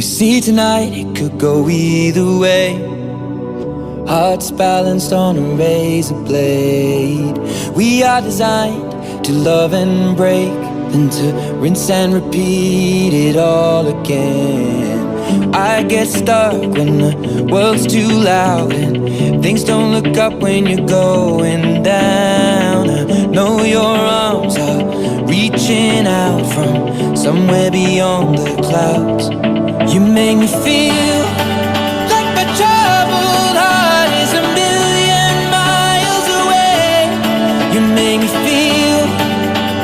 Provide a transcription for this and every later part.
You see, tonight it could go either way. Hearts balanced on a razor blade. We are designed to love and break, then to rinse and repeat it all again. I get stuck when the world's too loud and things don't look up when you're going down. I know your arms are reaching out from somewhere beyond the clouds. You make me feel like my troubled heart is a million miles away. You make me feel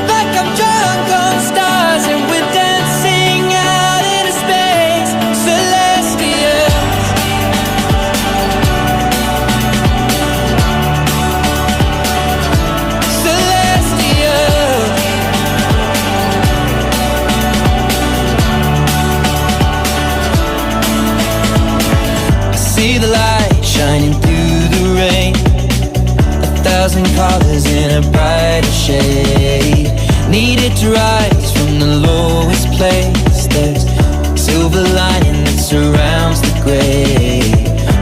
like I'm drunk on stars and we're dancing out into space. Celestial, celestial. See the light shining through the rain, 1,000 colors in a brighter shade. Needed to rise from the lowest place. There's silver lining that surrounds the gray.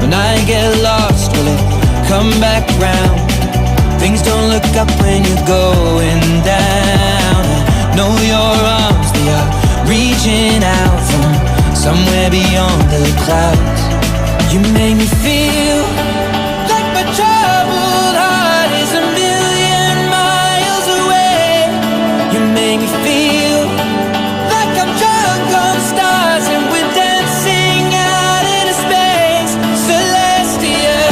When I get lost, will it come back round? Things don't look up when you're going down. I know your arms, they are reaching out from somewhere beyond the clouds. You make me feel like my troubled heart is a million miles away. You make me feel like I'm drunk on stars and we're dancing out into space. Celestial,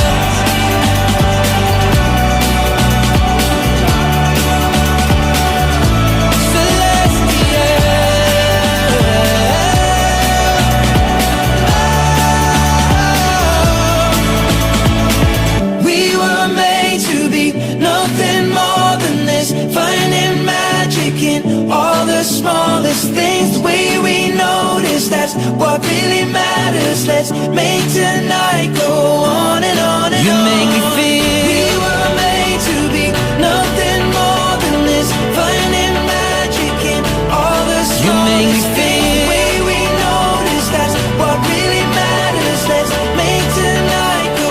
smallest things, the way we notice, that's what really matters. Let's make tonight go on and on and on. You make me feel we were made to be nothing more than this, finding magic in all the smallest things. The way we notice, that's what really matters. Let's make tonight go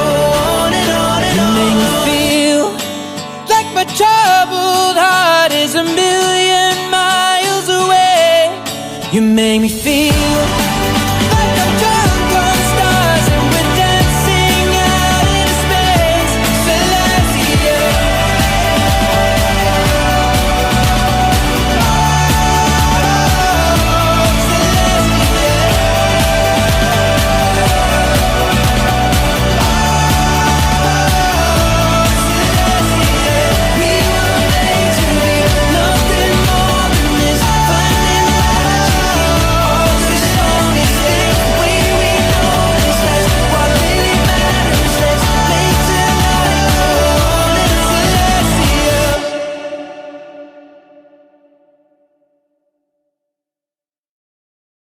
on and on and on. You make me feel like my troubled heart is a million miles away. You make me feel